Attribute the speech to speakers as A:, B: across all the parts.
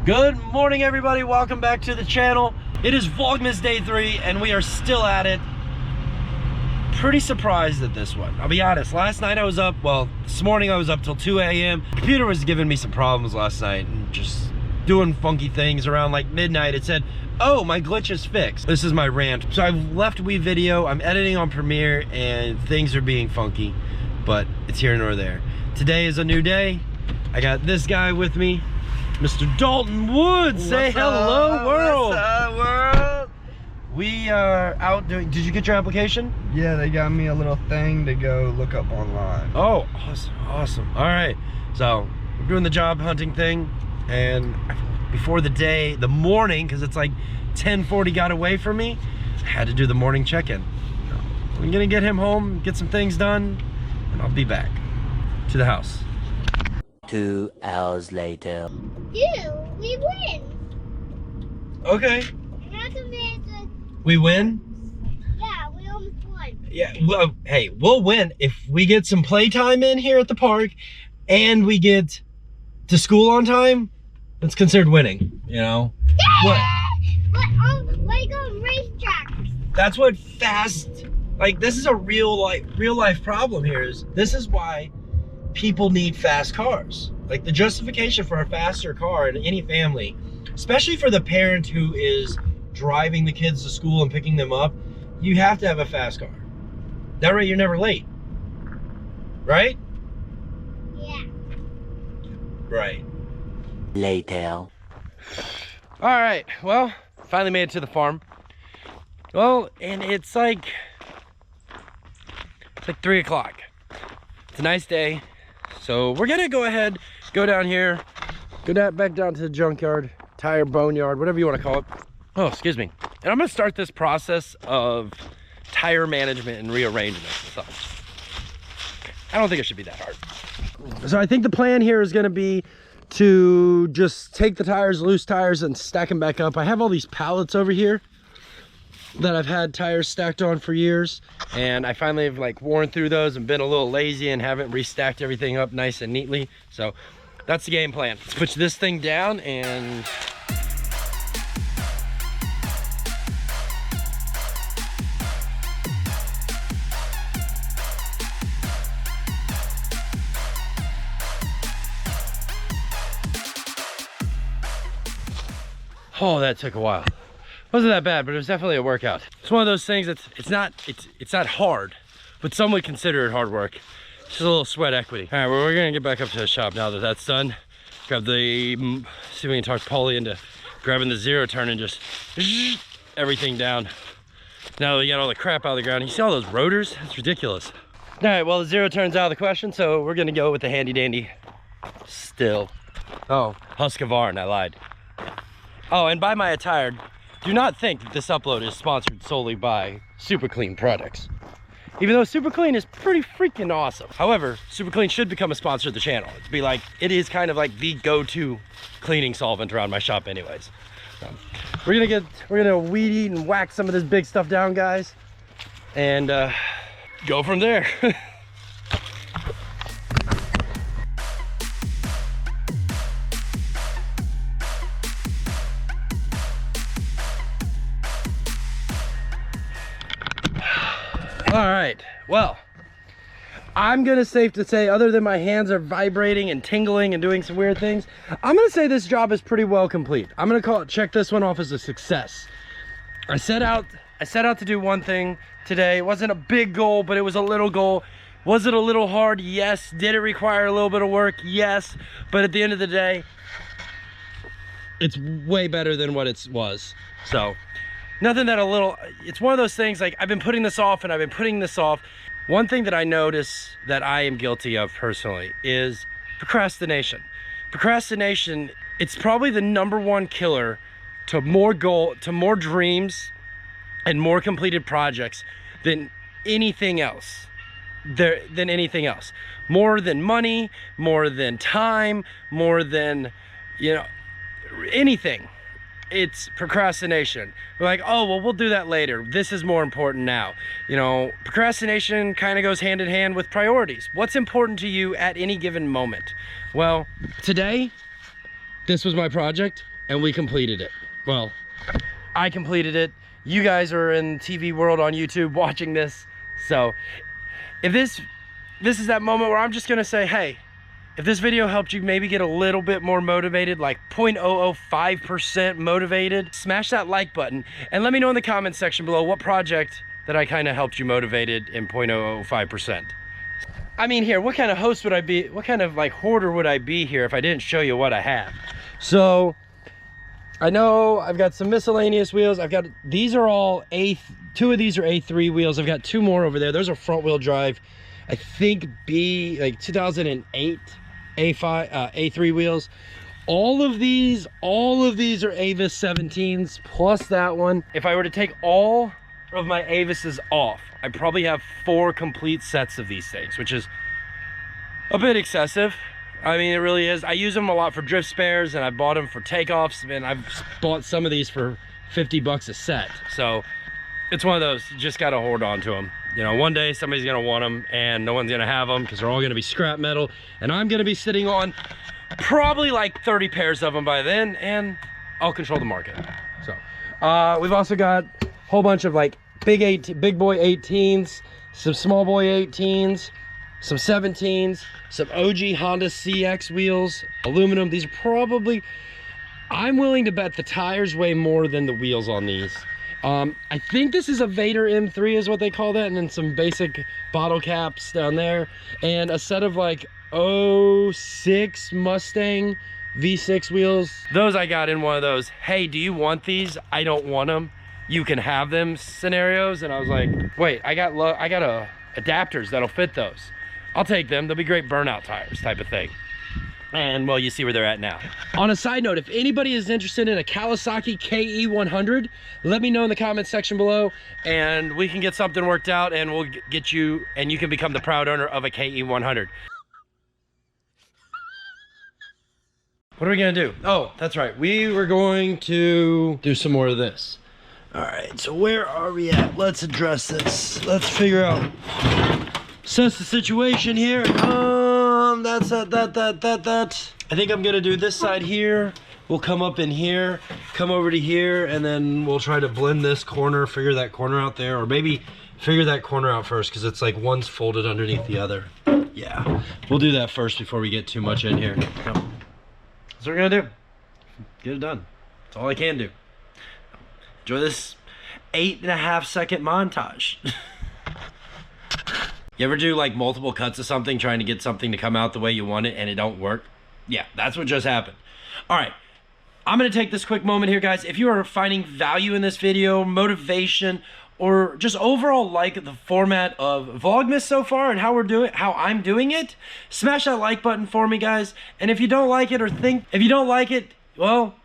A: Good morning, everybody. Welcome back to the channel. It is Vlogmas Day 3 and we are still at it. Pretty surprised at this one. I'll be honest, last night I was up, well, this morning I was up till 2 a.m. Computer was giving me some problems last night and just doing funky things around like midnight. It said, oh, my glitch is fixed. This is my rant. So I've left video, I'm editing on Premiere and things are being funky, but it's here nor there. Today is a new day. I got this guy with me, Mr. Dalton Woods. Say hello, world.
B: What's up, world?
A: We are out doing, did you get your application?
B: Yeah, they got me a little thing to go look up online.
A: Oh, awesome. All right, so we're doing the job hunting thing, and before the morning, because it's like 10:40 got away from me, I had to do the morning check-in. I'm gonna get him home, get some things done, and I'll be back to the house.
C: 2 hours later.
D: Dude, we win.
A: Okay.
D: Not the man.
A: We win?
D: Yeah, we almost won.
A: Yeah, well, hey, we'll win if we get some playtime in here at the park and we get to school on time. That's considered winning, you know? What?
D: But like on racetracks.
A: That's what like this is a real life problem here. This is why people need fast cars. Like the justification for a faster car in any family, especially for the parent who is driving the kids to school and picking them up, you have to have a fast car. That way you're never late, right?
D: Yeah.
A: Right.
C: Later.
A: All right, well, finally made it to the farm. Well, and it's like 3 o'clock. It's a nice day. So we're gonna go ahead, go down here, back down to the junkyard, tire boneyard, whatever you want to call it. Oh, excuse me. And I'm gonna start this process of tire management and rearrangement. So I don't think it should be that hard. So I think the plan here is gonna be to just take the tires, loose tires, and stack them back up. I have all these pallets over here that I've had tires stacked on for years, and I finally have like worn through those and been a little lazy and haven't restacked everything up nice and neatly. So that's the game plan. Let's put this thing down and oh, that took a while. Wasn't that bad, but it was definitely a workout. It's one of those things that's it's not hard, but some would consider it hard work. It's just a little sweat equity. All right, well, we're gonna get back up to the shop now that that's done. Grab the, see if we can talk Paulie into grabbing the zero turn and just everything down. Now that we got all the crap out of the ground, you see all those rotors? That's ridiculous. All right, well, the zero turn's out of the question, so we're gonna go with the handy dandy still. Oh, Husqvarna, I lied. Oh, and by my attire, do not think that this upload is sponsored solely by Super Clean products. Even though Super Clean is pretty freaking awesome. However, Super Clean should become a sponsor of the channel. It'd be like, it is kind of like the go-to cleaning solvent around my shop anyways. So, we're gonna weed eat and whack some of this big stuff down, guys, and go from there. All right, well, I'm gonna safe to say, other than my hands are vibrating and tingling and doing some weird things, I'm gonna say this job is pretty well complete. I'm gonna check this one off as a success. I set out to do one thing today. It wasn't a big goal, but it was a little goal. Was it a little hard? Yes. Did it require a little bit of work? Yes. But at the end of the day, it's way better than what it was. So nothing that it's one of those things, like I've been putting this off and I've been putting this off. One thing that I notice that I am guilty of personally is procrastination. Procrastination, it's probably the more killer to more dreams and more completed projects than anything else. More than money, more than time, more than, you know, anything. It's procrastination. We're like, oh, well, we'll do that later. This is more important now. You know, procrastination kind of goes hand in hand with priorities. What's important to you at any given moment? Well, today, this was my project. and we completed it. Well, I completed it. You guys are in TV world on YouTube watching this. So if this is that moment where I'm just gonna say, hey, if this video helped you maybe get a little bit more motivated, like 0.005% motivated, smash that like button and let me know in the comments section below what project that I kind of helped you motivated in 0.005%. I mean, here, what kind of host would I be? What kind of like hoarder would I be here if I didn't show you what I have? So I know I've got some miscellaneous wheels. I've got, these are all two of these are A3 wheels. I've got two more over there. Those are front wheel drive. I think like 2008 A3 wheels. All of these are AVIS 17s plus that one. If I were to take all of my AVIS's off, I probably have 4 complete sets of these things, which is a bit excessive. I mean, it really is. I use them a lot for drift spares, and I bought them for takeoffs, and I've bought some of these for 50 bucks a set. So it's one of those, you just gotta hold on to them. You know, one day somebody's gonna want them and no one's gonna have them because they're all gonna be scrap metal, and I'm gonna be sitting on probably like 30 pairs of them by then, and I'll control the market. So we've also got a whole bunch of like big boy 18s, some small boy 18s, some 17s, some OG Honda CX wheels, aluminum. These are probably, I'm willing to bet the tires weigh more than the wheels on these. I think this is a Vader M3 is what they call that, and then some basic bottle caps down there, and a set of like 06 Mustang V6 wheels. Those I got in one of those, hey, do you want these? I don't want them, you can have them scenarios. And I was like, wait, I got adapters that'll fit those. I'll take them, they'll be great burnout tires type of thing. And well, you see where they're at now. On a side note, if anybody is interested in a Kawasaki KE100, let me know in the comments section below, and we can get something worked out, and we'll get you, and you can become the proud owner of a KE100. What are we gonna do? Oh, that's right. We were going to do some more of this. All right, so where are we at? Let's address this. Let's figure out, assess the situation here. That's that. I think I'm gonna do this side here. We'll come up in here, come over to here, and then we'll try to blend this corner, figure that corner out there, or maybe figure that corner out first, because it's like one's folded underneath the other. Yeah, we'll do that first before we get too much in here. So, that's what we're gonna do. Get it done. That's all I can do. Enjoy this 8.5 second montage. You ever do like multiple cuts of something trying to get something to come out the way you want it and it don't work? Yeah, that's what just happened. All right, I'm gonna take this quick moment here, guys. If you are finding value in this video, motivation, or just overall like the format of Vlogmas so far and how I'm doing it, smash that like button for me, guys. And if you don't like it, if you don't like it, well,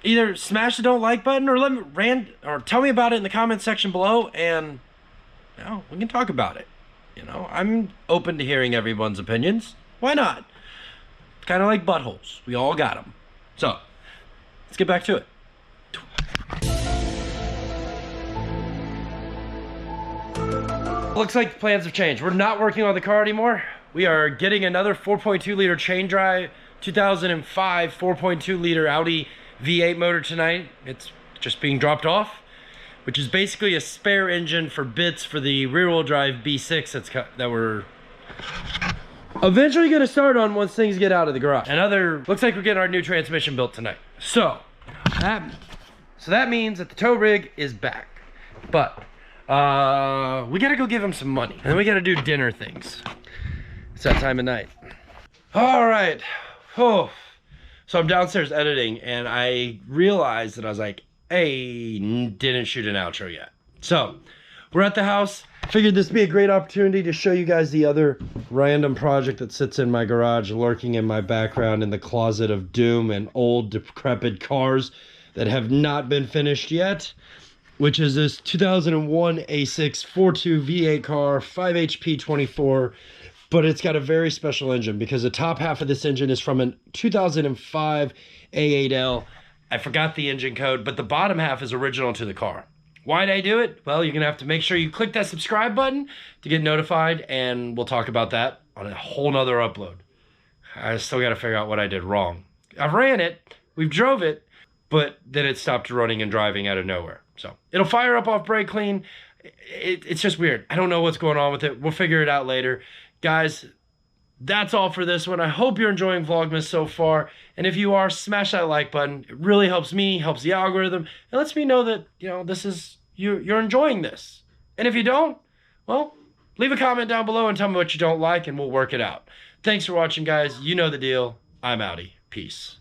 A: either smash the don't like button or tell me about it in the comment section below, and you know, we can talk about it. You know, I'm open to hearing everyone's opinions. Why not? It's kind of like buttholes. We all got them. So, let's get back to it. Looks like plans have changed. We're not working on the car anymore. We are getting another 4.2 liter chain drive, 2005 4.2 liter Audi V8 motor tonight. It's just being dropped off, which is basically a spare engine for bits for the rear-wheel drive B6 that we're eventually gonna start on once things get out of the garage. Looks like we're getting our new transmission built tonight. So that means that the tow rig is back, but we gotta go give him some money, and then we gotta do dinner things. It's that time of night. All right. Oh, so I'm downstairs editing, and I realized that I was like, hey, didn't shoot an outro yet. So we're at the house. Figured this would be a great opportunity to show you guys the other random project that sits in my garage, lurking in my background in the closet of doom and old decrepit cars that have not been finished yet, which is this 2001 A6 4.2 V8 car, 5 HP 24, but it's got a very special engine because the top half of this engine is from a 2005 A8L. I forgot the engine code, but the bottom half is original to the car. Why'd I do it? Well, you're gonna have to make sure you click that subscribe button to get notified, and we'll talk about that on a whole nother upload. I still gotta figure out what I did wrong. I've ran it, we've drove it, but then it stopped running and driving out of nowhere. So it'll fire up off brake clean. It's just weird. I don't know what's going on with it. We'll figure it out later. Guys, that's all for this one. I hope you're enjoying Vlogmas so far. And if you are, smash that like button. It really helps me, helps the algorithm, and lets me know that, you know, this is, you're enjoying this. And if you don't, well, leave a comment down below and tell me what you don't like, and we'll work it out. Thanks for watching, guys. You know the deal. I'm Audi. Peace.